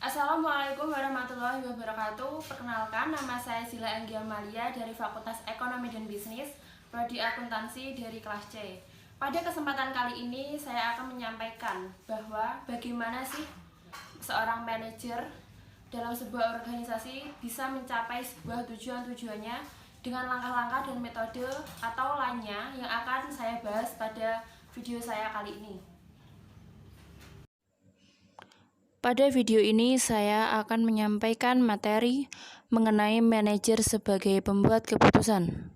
Assalamualaikum warahmatullahi wabarakatuh. Perkenalkan, nama saya Zila Anggia Malia dari Fakultas Ekonomi dan Bisnis, Prodi Akuntansi dari kelas C. Pada kesempatan kali ini saya akan menyampaikan bahwa bagaimana sih seorang manajer dalam sebuah organisasi bisa mencapai sebuah tujuan-tujuannya dengan langkah-langkah dan metode atau lainnya yang akan saya bahas pada video saya kali ini. Pada video ini saya akan menyampaikan materi mengenai manajer sebagai pembuat keputusan.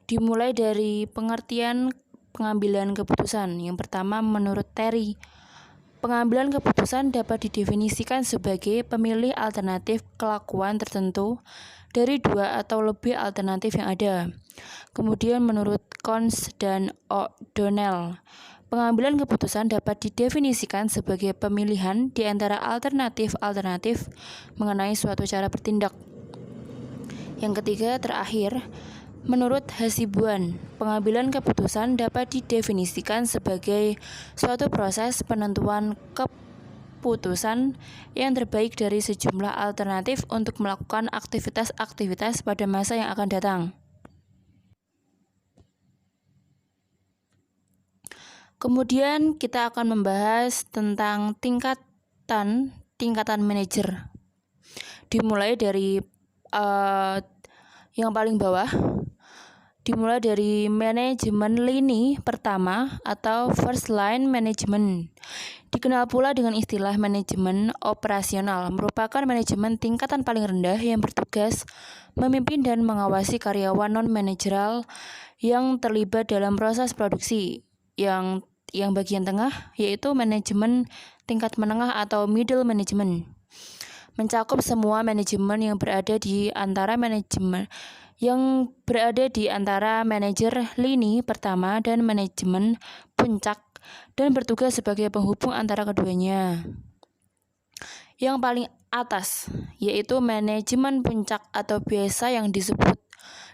Dimulai dari pengertian pengambilan keputusan. Yang pertama, menurut Terry, pengambilan keputusan dapat didefinisikan sebagai pemilih alternatif kelakuan tertentu dari dua atau lebih alternatif yang ada. Kemudian menurut Cons dan O'Donnell, pengambilan keputusan dapat didefinisikan sebagai pemilihan di antara alternatif-alternatif mengenai suatu cara bertindak. Yang ketiga, terakhir, menurut Hasibuan, pengambilan keputusan dapat didefinisikan sebagai suatu proses penentuan keputusan yang terbaik dari sejumlah alternatif untuk melakukan aktivitas-aktivitas pada masa yang akan datang. Kemudian kita akan membahas tentang tingkatan manajer. Dimulai dari yang paling bawah, dimulai dari manajemen lini pertama atau first line management. Dikenal pula dengan istilah manajemen operasional, merupakan manajemen tingkatan paling rendah yang bertugas memimpin dan mengawasi karyawan non-manajerial yang terlibat dalam proses produksi. Yang bagian tengah yaitu manajemen tingkat menengah atau middle management, mencakup semua manajemen yang berada di antara manajer lini pertama dan manajemen puncak dan bertugas sebagai penghubung antara keduanya. Yang paling atas yaitu manajemen puncak atau biasa yang disebut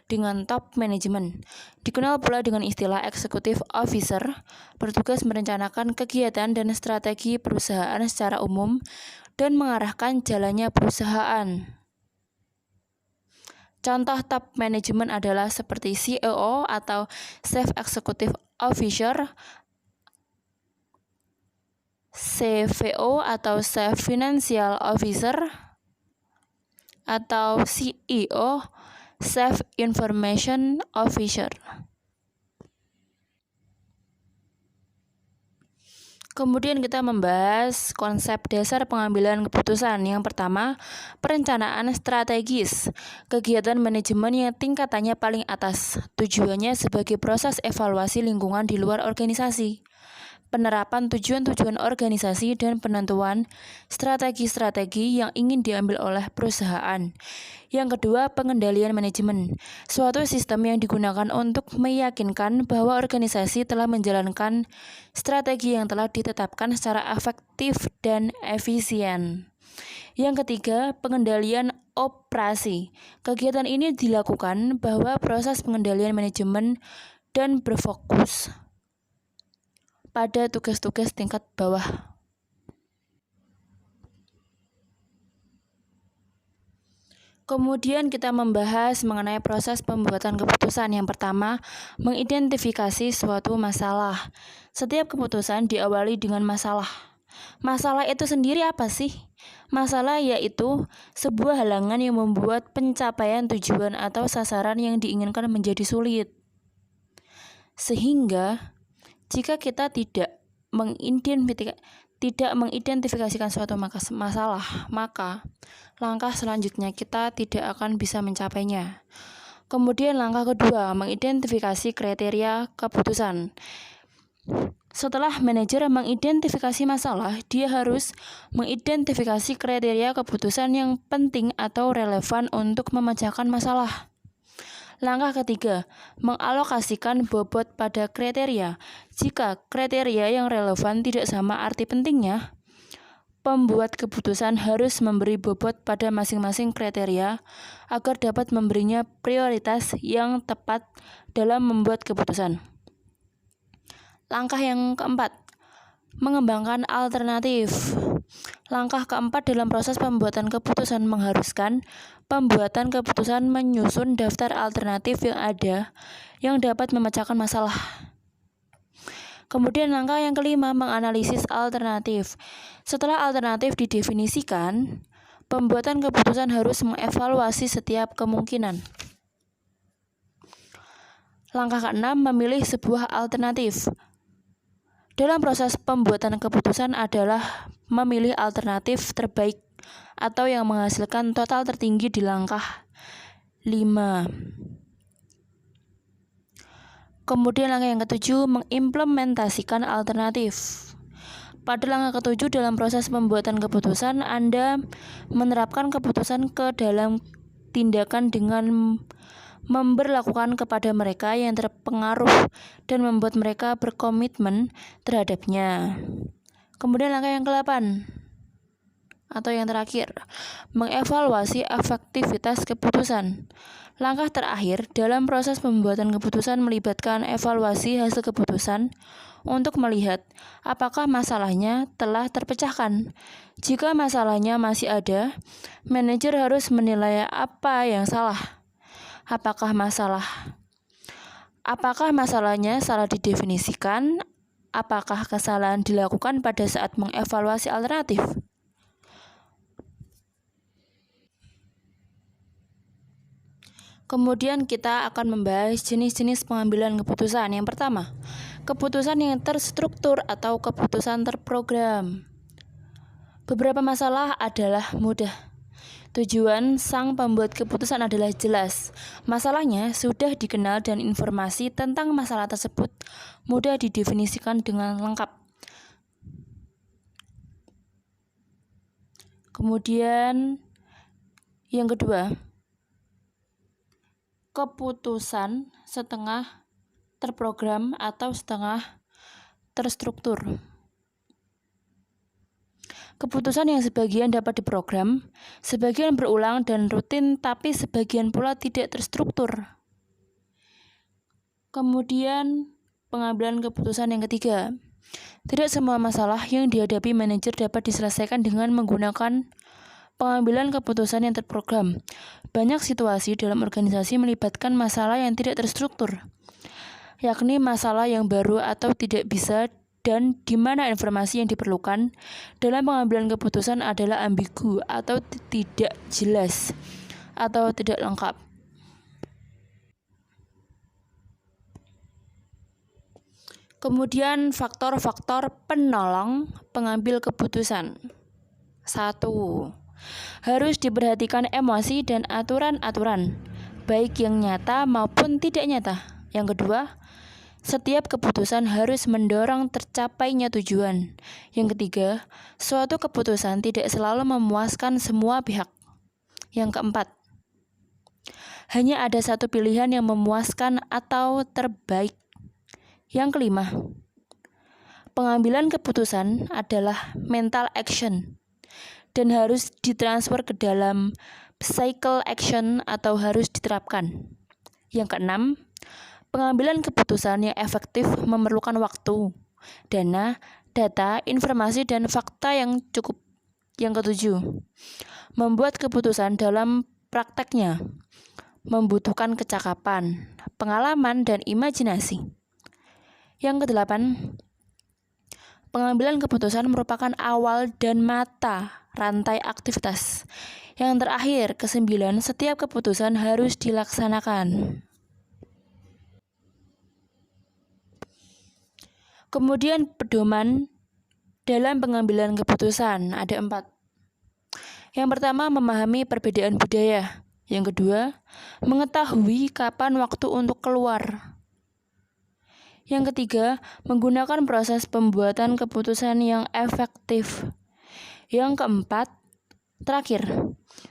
dengan top management. Dikenal pula dengan istilah executive officer, bertugas merencanakan kegiatan dan strategi perusahaan secara umum dan mengarahkan jalannya perusahaan. Contoh top management adalah seperti CEO atau Chief Executive Officer, CFO atau Chief Financial Officer, atau CEO, Chief Information Officer. Kemudian kita membahas konsep dasar pengambilan keputusan. Yang pertama, perencanaan strategis. Kegiatan manajemen yang tingkatannya paling atas. Tujuannya sebagai proses evaluasi lingkungan di luar organisasi, penerapan tujuan-tujuan organisasi, dan penentuan strategi-strategi yang ingin diambil oleh perusahaan. Yang kedua, pengendalian manajemen, suatu sistem yang digunakan untuk meyakinkan bahwa organisasi telah menjalankan strategi yang telah ditetapkan secara efektif dan efisien. Yang ketiga, pengendalian operasi. Kegiatan ini dilakukan bahwa proses pengendalian manajemen dan berfokus pada tugas-tugas tingkat bawah. Kemudian kita membahas mengenai proses pembuatan keputusan. Yang pertama, mengidentifikasi suatu masalah. Setiap keputusan diawali dengan masalah. Masalah itu sendiri apa sih? Masalah yaitu sebuah halangan yang membuat pencapaian tujuan atau sasaran yang diinginkan menjadi sulit. Sehingga jika kita tidak mengidentifikasikan suatu masalah, maka langkah selanjutnya kita tidak akan bisa mencapainya. Kemudian langkah kedua, mengidentifikasi kriteria keputusan. Setelah manajer mengidentifikasi masalah, dia harus mengidentifikasi kriteria keputusan yang penting atau relevan untuk memecahkan masalah. Langkah ketiga, mengalokasikan bobot pada kriteria. Jika kriteria yang relevan tidak sama arti pentingnya, pembuat keputusan harus memberi bobot pada masing-masing kriteria agar dapat memberinya prioritas yang tepat dalam membuat keputusan. Langkah yang keempat, Mengembangkan alternatif. Langkah keempat dalam proses pembuatan keputusan mengharuskan pembuatan keputusan menyusun daftar alternatif yang ada yang dapat memecahkan masalah. Kemudian langkah yang kelima, menganalisis alternatif. Setelah alternatif didefinisikan, pembuatan keputusan harus mengevaluasi setiap kemungkinan. Langkah keenam, memilih sebuah alternatif. Dalam proses pembuatan keputusan adalah memilih alternatif terbaik atau yang menghasilkan total tertinggi di langkah 5. Kemudian langkah yang ketujuh, mengimplementasikan alternatif. Pada langkah ketujuh dalam proses pembuatan keputusan, Anda menerapkan keputusan ke dalam tindakan dengan memberlakukan kepada mereka yang terpengaruh dan membuat mereka berkomitmen terhadapnya. Kemudian langkah yang ke-8 atau yang terakhir, mengevaluasi efektivitas keputusan. Langkah terakhir dalam proses pembuatan keputusan melibatkan evaluasi hasil keputusan untuk melihat apakah masalahnya telah terpecahkan. Jika masalahnya masih ada, manajer harus menilai apa yang salah. Apakah masalahnya salah didefinisikan? Apakah kesalahan dilakukan pada saat mengevaluasi alternatif? Kemudian kita akan membahas jenis-jenis pengambilan keputusan. Yang pertama, keputusan yang terstruktur atau keputusan terprogram. Beberapa masalah adalah mudah. Tujuan sang pembuat keputusan adalah jelas. Masalahnya sudah dikenal dan informasi tentang masalah tersebut mudah didefinisikan dengan lengkap. Kemudian yang kedua, keputusan setengah terprogram atau setengah terstruktur. Keputusan yang sebagian dapat diprogram, sebagian berulang dan rutin, tapi sebagian pula tidak terstruktur. Kemudian pengambilan keputusan yang ketiga. Tidak semua masalah yang dihadapi manajer dapat diselesaikan dengan menggunakan pengambilan keputusan yang terprogram. Banyak situasi dalam organisasi melibatkan masalah yang tidak terstruktur, yakni masalah yang baru atau tidak bisa dan di mana informasi yang diperlukan dalam pengambilan keputusan adalah ambigu atau tidak jelas atau tidak lengkap. Kemudian faktor-faktor penolong pengambil keputusan. 1. Harus diperhatikan emosi dan aturan-aturan, baik yang nyata maupun tidak nyata. Yang kedua, setiap keputusan harus mendorong tercapainya tujuan. Yang ketiga, suatu keputusan tidak selalu memuaskan semua pihak. Yang keempat, hanya ada satu pilihan yang memuaskan atau terbaik. Yang kelima, pengambilan keputusan adalah mental action dan harus ditransfer ke dalam cycle action atau harus diterapkan. Yang keenam, pengambilan keputusan yang efektif memerlukan waktu, dana, data, informasi, dan fakta yang cukup. Yang ketujuh, membuat keputusan dalam prakteknya membutuhkan kecakapan, pengalaman, dan imajinasi. Yang kedelapan, pengambilan keputusan merupakan awal dan mata rantai aktivitas. Yang terakhir, kesembilan, setiap keputusan harus dilaksanakan. Kemudian pedoman dalam pengambilan keputusan ada 4. Yang pertama, memahami perbedaan budaya. Yang kedua, mengetahui kapan waktu untuk keluar. Yang ketiga, menggunakan proses pembuatan keputusan yang efektif. Yang keempat, terakhir,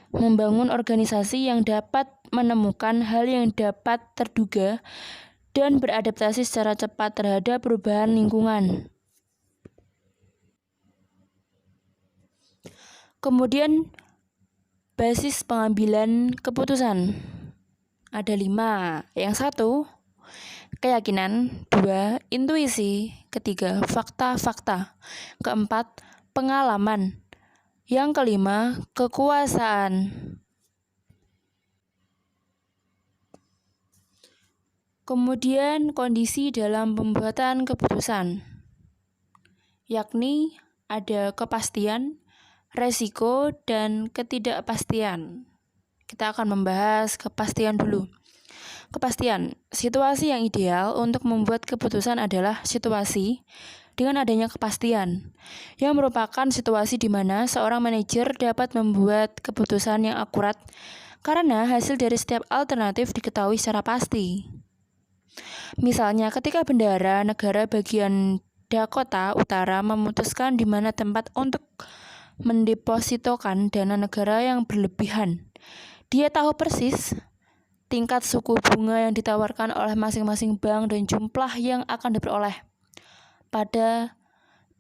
membangun organisasi yang dapat menemukan hal yang dapat terduga dan beradaptasi secara cepat terhadap perubahan lingkungan. Kemudian, basis pengambilan keputusan ada 5. Yang 1, keyakinan. 2. Intuisi. Ketiga, fakta-fakta. Keempat, pengalaman. Yang kelima, kekuasaan. Kemudian kondisi dalam pembuatan keputusan, yakni ada kepastian, resiko, dan ketidakpastian. Kita akan membahas kepastian dulu. Kepastian, situasi yang ideal untuk membuat keputusan adalah situasi dengan adanya kepastian, yang merupakan situasi di mana seorang manajer dapat membuat keputusan yang akurat karena hasil dari setiap alternatif diketahui secara pasti. Misalnya, ketika bendahara negara bagian Dakota Utara memutuskan di mana tempat untuk mendepositokan dana negara yang berlebihan, dia tahu persis tingkat suku bunga yang ditawarkan oleh masing-masing bank dan jumlah yang akan diperoleh pada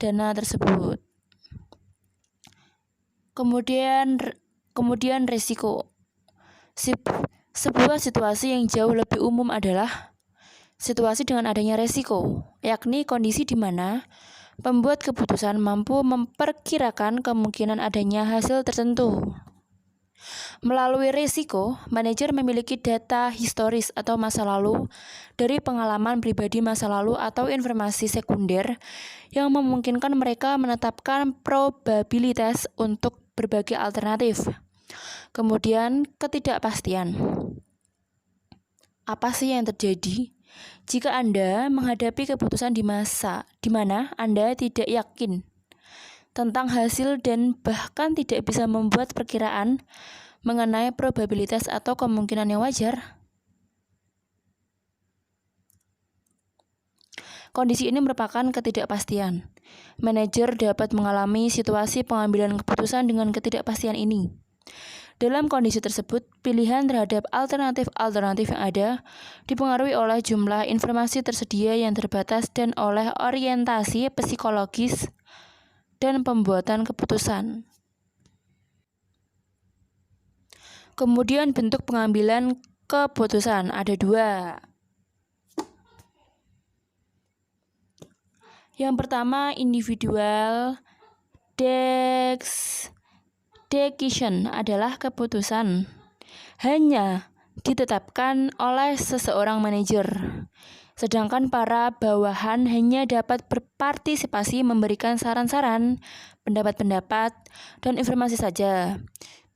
dana tersebut. Kemudian risiko. Sebuah situasi yang jauh lebih umum adalah situasi dengan adanya resiko, yakni kondisi di mana pembuat keputusan mampu memperkirakan kemungkinan adanya hasil tertentu. Melalui risiko, manajer memiliki data historis atau masa lalu dari pengalaman pribadi masa lalu atau informasi sekunder yang memungkinkan mereka menetapkan probabilitas untuk berbagai alternatif. Kemudian, ketidakpastian. Apa sih yang terjadi jika Anda menghadapi keputusan di mana Anda tidak yakin tentang hasil dan bahkan tidak bisa membuat perkiraan mengenai probabilitas atau kemungkinan yang wajar? Kondisi ini merupakan ketidakpastian. Manajer dapat mengalami situasi pengambilan keputusan dengan ketidakpastian ini. Dalam kondisi tersebut, pilihan terhadap alternatif-alternatif yang ada dipengaruhi oleh jumlah informasi tersedia yang terbatas dan oleh orientasi psikologis dan pembuatan keputusan. Kemudian bentuk pengambilan keputusan ada 2. Yang pertama, individual decision adalah keputusan hanya ditetapkan oleh seseorang manajer, sedangkan para bawahan hanya dapat berpartisipasi memberikan saran-saran, pendapat-pendapat, dan informasi saja,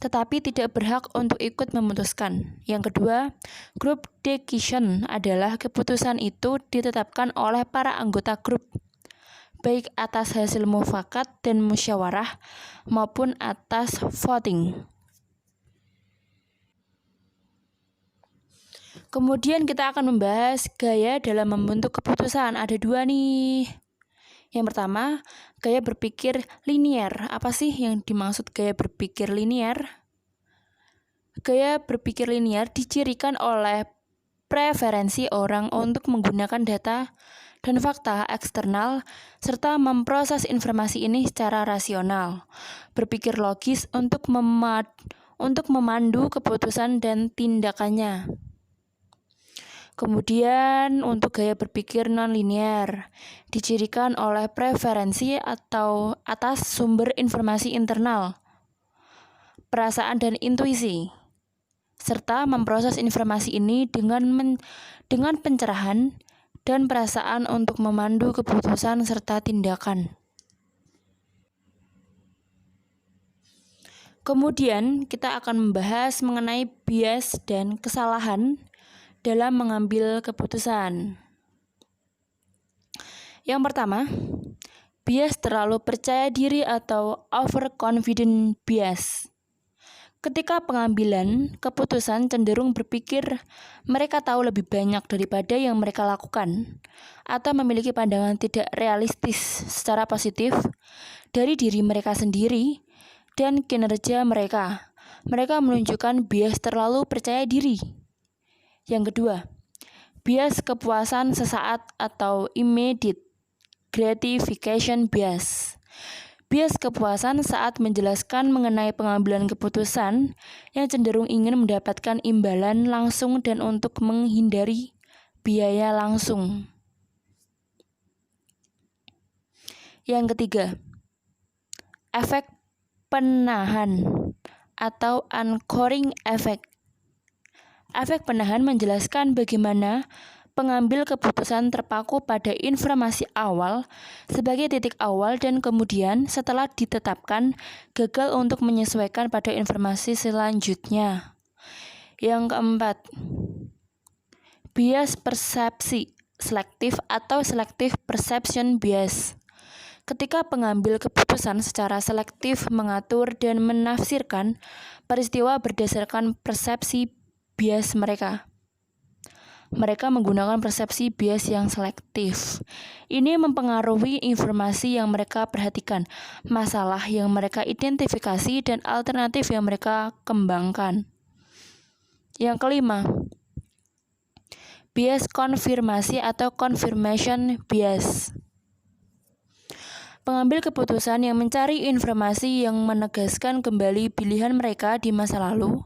tetapi tidak berhak untuk ikut memutuskan. Yang kedua, group decision adalah keputusan itu ditetapkan oleh para anggota grup, baik atas hasil mufakat dan musyawarah maupun atas voting. Kemudian kita akan membahas gaya dalam membentuk keputusan. Ada 2 nih. Yang pertama, gaya berpikir linier. Apa sih yang dimaksud gaya berpikir linier? Gaya berpikir linier dicirikan oleh preferensi orang untuk menggunakan data dan fakta eksternal, serta memproses informasi ini secara rasional, berpikir logis untuk memandu keputusan dan tindakannya. Kemudian untuk gaya berpikir non-linear, dicirikan oleh preferensi atau atas sumber informasi internal, perasaan dan intuisi, serta memproses informasi ini dengan pencerahan dan perasaan untuk memandu keputusan serta tindakan. Kemudian kita akan membahas mengenai bias dan kesalahan dalam mengambil keputusan. Yang pertama, bias terlalu percaya diri atau overconfident bias. Ketika pengambilan keputusan cenderung berpikir mereka tahu lebih banyak daripada yang mereka lakukan, atau memiliki pandangan tidak realistis secara positif dari diri mereka sendiri dan kinerja mereka. Mereka menunjukkan bias terlalu percaya diri. Yang kedua, bias kepuasan sesaat atau immediate gratification bias. Bias kepuasan saat menjelaskan mengenai pengambilan keputusan yang cenderung ingin mendapatkan imbalan langsung dan untuk menghindari biaya langsung. Yang ketiga, efek penahan atau anchoring effect. Efek penahan menjelaskan bagaimana pengambil keputusan terpaku pada informasi awal sebagai titik awal dan kemudian setelah ditetapkan gagal untuk menyesuaikan pada informasi selanjutnya. Yang keempat, bias persepsi selektif atau selective perception bias. Ketika pengambil keputusan secara selektif mengatur dan menafsirkan peristiwa berdasarkan persepsi bias mereka. Mereka menggunakan persepsi bias yang selektif. Ini mempengaruhi informasi yang mereka perhatikan, masalah yang mereka identifikasi, dan alternatif yang mereka kembangkan. Yang kelima, bias konfirmasi atau confirmation bias. Pengambil keputusan yang mencari informasi yang menegaskan kembali pilihan mereka di masa lalu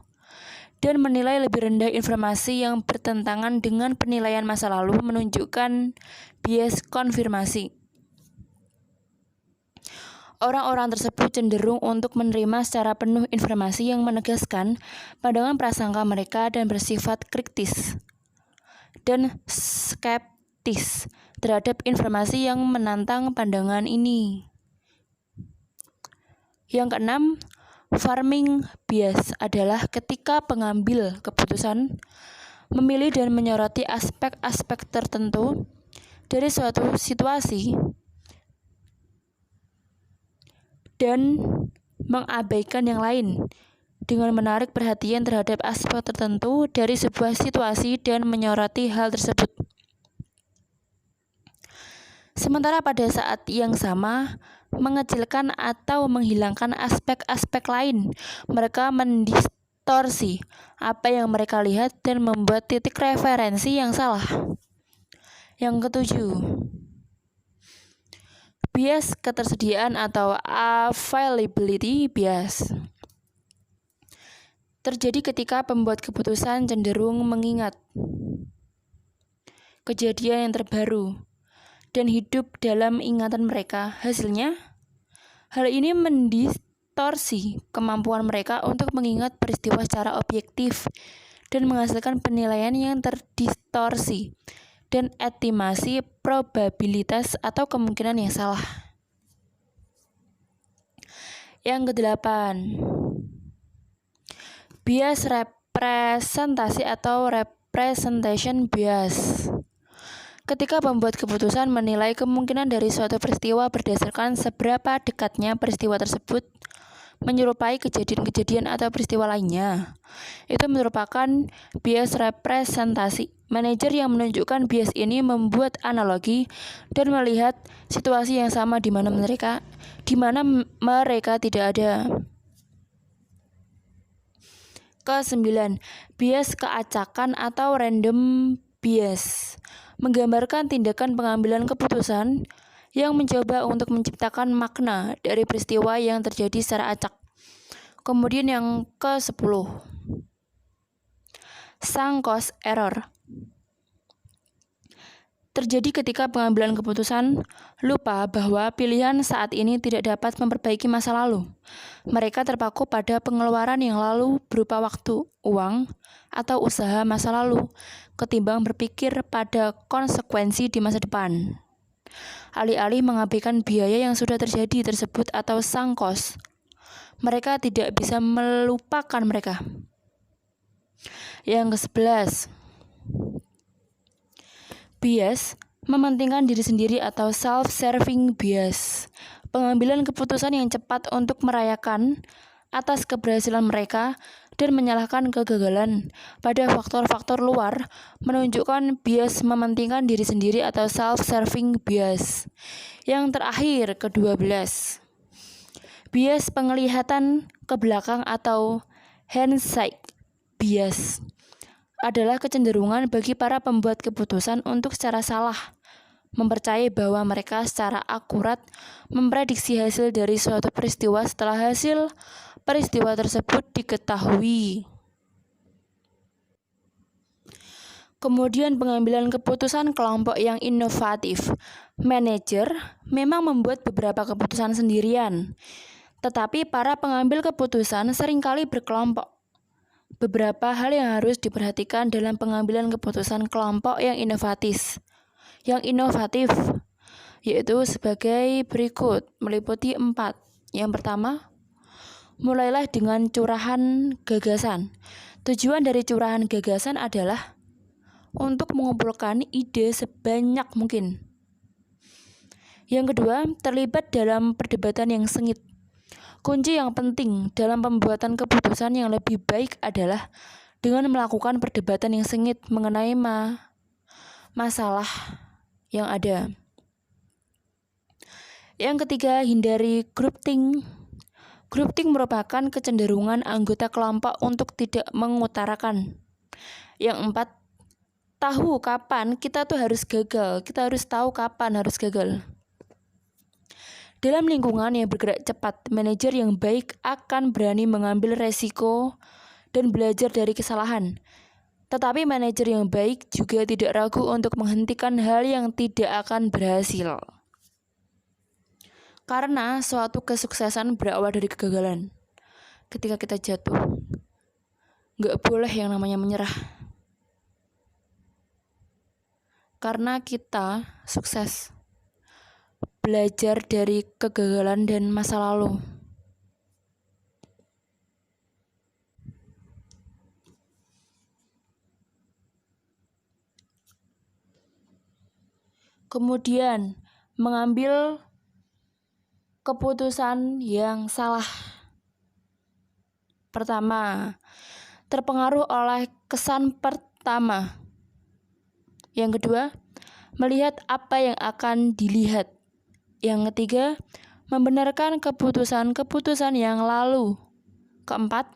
dan menilai lebih rendah informasi yang bertentangan dengan penilaian masa lalu menunjukkan bias konfirmasi. Orang-orang tersebut cenderung untuk menerima secara penuh informasi yang menegaskan pandangan prasangka mereka dan bersifat kritis dan skeptis terhadap informasi yang menantang pandangan ini. Yang keenam, farming bias adalah ketika pengambil keputusan memilih dan menyoroti aspek-aspek tertentu dari suatu situasi dan mengabaikan yang lain dengan menarik perhatian terhadap aspek tertentu dari sebuah situasi dan menyoroti hal tersebut. Sementara pada saat yang sama, mengecilkan atau menghilangkan aspek-aspek lain. Mereka mendistorsi apa yang mereka lihat dan membuat titik referensi yang salah. Yang ketujuh, bias ketersediaan atau availability bias. Terjadi ketika pembuat keputusan cenderung mengingat kejadian yang terbaru dan hidup dalam ingatan mereka. Hasilnya, hal ini mendistorsi kemampuan mereka untuk mengingat peristiwa secara objektif dan menghasilkan penilaian yang terdistorsi dan estimasi probabilitas atau kemungkinan yang salah. Yang kedelapan, bias representasi atau representation bias. Ketika pembuat keputusan menilai kemungkinan dari suatu peristiwa berdasarkan seberapa dekatnya peristiwa tersebut menyerupai kejadian-kejadian atau peristiwa lainnya, itu merupakan bias representasi. Manajer yang menunjukkan bias ini membuat analogi dan melihat situasi yang sama di mana mereka tidak ada. Kesembilan, bias keacakan atau random bias. Menggambarkan tindakan pengambilan keputusan yang mencoba untuk menciptakan makna dari peristiwa yang terjadi secara acak. Kemudian yang ke-10, sunk cost error. Terjadi ketika pengambilan keputusan lupa bahwa pilihan saat ini tidak dapat memperbaiki masa lalu. Mereka terpaku pada pengeluaran yang lalu berupa waktu, uang, atau usaha masa lalu, ketimbang berpikir pada konsekuensi di masa depan. Alih-alih mengabaikan biaya yang sudah terjadi tersebut atau sunk cost, mereka tidak bisa melupakan mereka. Yang ke-11, bias mementingkan diri sendiri atau self-serving bias. Pengambilan keputusan yang cepat untuk merayakan atas keberhasilan mereka dan menyalahkan kegagalan pada faktor-faktor luar menunjukkan bias mementingkan diri sendiri atau self-serving bias. Yang terakhir, ke-12, bias penglihatan ke belakang atau hindsight bias adalah kecenderungan bagi para pembuat keputusan untuk secara salah mempercayai bahwa mereka secara akurat memprediksi hasil dari suatu peristiwa setelah hasil peristiwa tersebut diketahui. Kemudian pengambilan keputusan kelompok yang inovatif. Manajer memang membuat beberapa keputusan sendirian, tetapi para pengambil keputusan seringkali berkelompok. Beberapa hal yang harus diperhatikan dalam pengambilan keputusan kelompok yang inovatif. Yaitu sebagai berikut, meliputi 4. Yang pertama, mulailah dengan curahan gagasan. Tujuan dari curahan gagasan adalah untuk mengumpulkan ide sebanyak mungkin. Yang kedua, terlibat dalam perdebatan yang sengit. Kunci yang penting dalam pembuatan keputusan yang lebih baik adalah dengan melakukan perdebatan yang sengit mengenai masalah yang ada. Yang ketiga, hindari groupthink. Groupthink merupakan kecenderungan anggota kelompok untuk tidak mengutarakan. Yang 4, tahu kapan kita tuh harus gagal. Kita harus tahu kapan harus gagal. Dalam lingkungan yang bergerak cepat, manajer yang baik akan berani mengambil resiko dan belajar dari kesalahan. Tetapi manajer yang baik juga tidak ragu untuk menghentikan hal yang tidak akan berhasil. Karena suatu kesuksesan berawal dari kegagalan. Ketika kita jatuh, gak boleh yang namanya menyerah. Karena kita sukses belajar dari kegagalan dan masa lalu. Kemudian, mengambil keputusan yang salah. Pertama, terpengaruh oleh kesan pertama. Yang kedua, melihat apa yang akan dilihat. Yang ketiga, membenarkan keputusan-keputusan yang lalu. Keempat,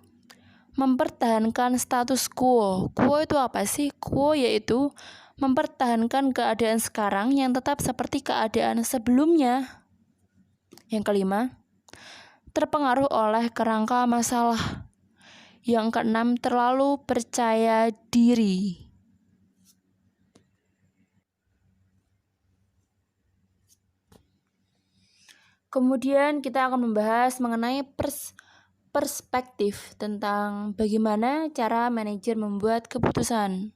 mempertahankan status quo. Quo itu apa sih? Quo yaitu mempertahankan keadaan sekarang yang tetap seperti keadaan sebelumnya. Yang kelima, terpengaruh oleh kerangka masalah. Yang keenam, terlalu percaya diri. Kemudian kita akan membahas mengenai perspektif tentang bagaimana cara manajer membuat keputusan.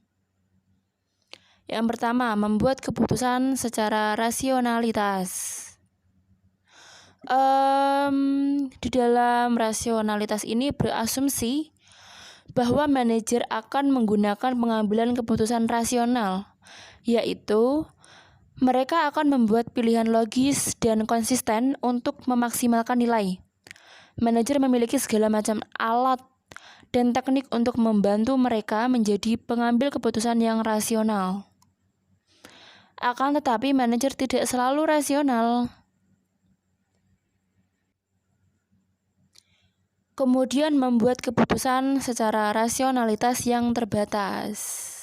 Yang pertama, membuat keputusan secara rasionalitas. Di dalam rasionalitas ini berasumsi bahwa manajer akan menggunakan pengambilan keputusan rasional, yaitu mereka akan membuat pilihan logis dan konsisten untuk memaksimalkan nilai. Manajer memiliki segala macam alat dan teknik untuk membantu mereka menjadi pengambil keputusan yang rasional. Akan tetapi manajer tidak selalu rasional. Kemudian membuat keputusan secara rasionalitas yang terbatas.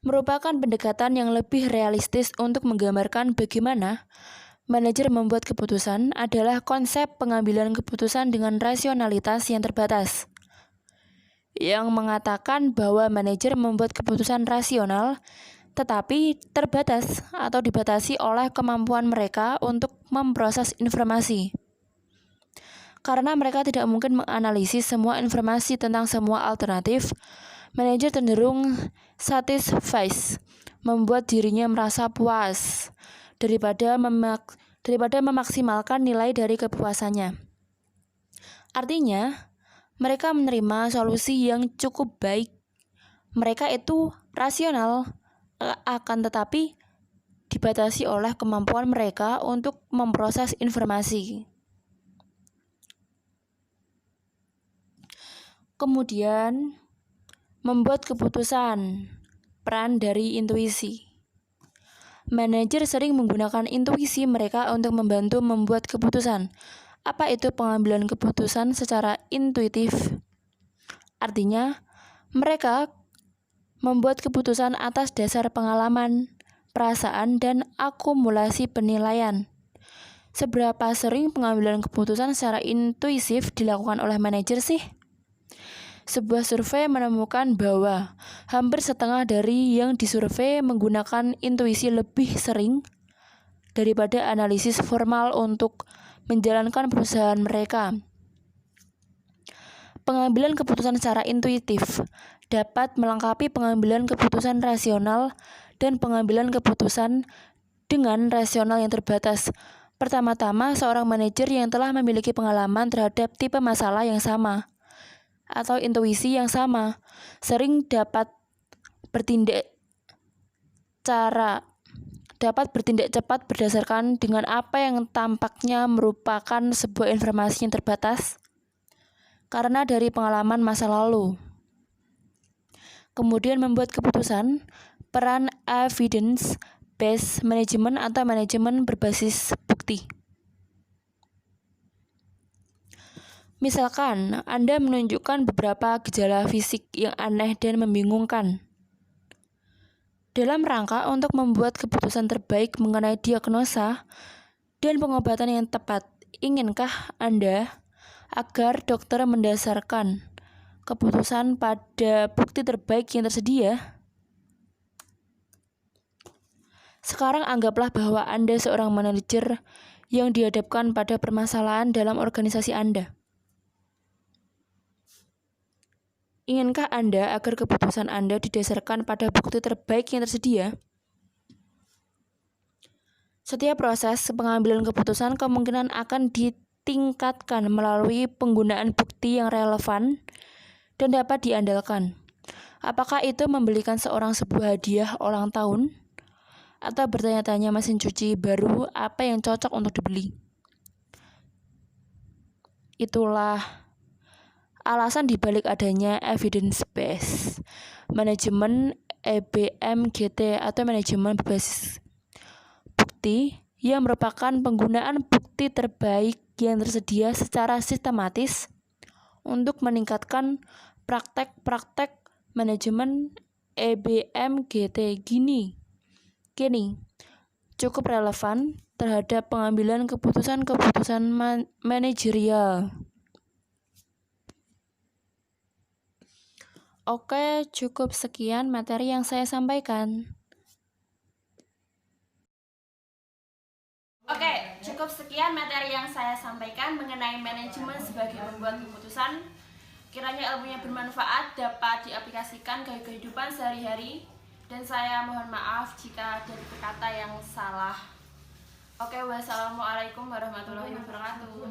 Merupakan pendekatan yang lebih realistis untuk menggambarkan bagaimana manajer membuat keputusan adalah konsep pengambilan keputusan dengan rasionalitas yang terbatas, yang mengatakan bahwa manajer membuat keputusan rasional tetapi terbatas atau dibatasi oleh kemampuan mereka untuk memproses informasi. Karena mereka tidak mungkin menganalisis semua informasi tentang semua alternatif, manajer cenderung satisfied, membuat dirinya merasa puas daripada memaksimalkan nilai dari kepuasannya. Artinya, mereka menerima solusi yang cukup baik. Mereka itu rasional, akan tetapi dibatasi oleh kemampuan mereka untuk memproses informasi. Kemudian, membuat keputusan, peran dari intuisi. Manajer sering menggunakan intuisi mereka untuk membantu membuat keputusan. Apa itu pengambilan keputusan secara intuitif? Artinya, mereka membuat keputusan atas dasar pengalaman, perasaan, dan akumulasi penilaian. Seberapa sering pengambilan keputusan secara intuitif dilakukan oleh manajer sih? Sebuah survei menemukan bahwa hampir setengah dari yang disurvei menggunakan intuisi lebih sering daripada analisis formal untuk menjalankan perusahaan mereka. Pengambilan keputusan secara intuitif dapat melengkapi pengambilan keputusan rasional dan pengambilan keputusan dengan rasional yang terbatas. Pertama-tama, seorang manajer yang telah memiliki pengalaman terhadap tipe masalah yang sama atau intuisi yang sama sering dapat bertindak cepat berdasarkan dengan apa yang tampaknya merupakan sebuah informasi yang terbatas karena dari pengalaman masa lalu. Kemudian membuat keputusan, peran evidence-based management atau manajemen berbasis bukti. Misalkan, Anda menunjukkan beberapa gejala fisik yang aneh dan membingungkan. Dalam rangka untuk membuat keputusan terbaik mengenai diagnosa dan pengobatan yang tepat, inginkah Anda agar dokter mendasarkan keputusan pada bukti terbaik yang tersedia? Sekarang anggaplah bahwa Anda seorang manajer yang dihadapkan pada permasalahan dalam organisasi Anda. Inginkah Anda agar keputusan Anda didasarkan pada bukti terbaik yang tersedia? Setiap proses pengambilan keputusan kemungkinan akan ditingkatkan melalui penggunaan bukti yang relevan dan dapat diandalkan. Apakah itu membelikan seorang sebuah hadiah ulang tahun? Atau bertanya-tanya mesin cuci baru apa yang cocok untuk dibeli? Itulah alasan dibalik adanya evidence-based manajemen EBMGT atau manajemen berbasis bukti yang merupakan penggunaan bukti terbaik yang tersedia secara sistematis untuk meningkatkan praktek-praktek manajemen EBMGT gini cukup relevan terhadap pengambilan keputusan-keputusan manajerial. Oke, cukup sekian materi yang saya sampaikan. Oke, cukup sekian materi yang saya sampaikan mengenai manajemen sebagai pembuat keputusan. Kiranya ilmunya bermanfaat, dapat diaplikasikan ke kehidupan sehari-hari. Dan saya mohon maaf jika ada kata yang salah. Oke, wassalamualaikum warahmatullahi wabarakatuh.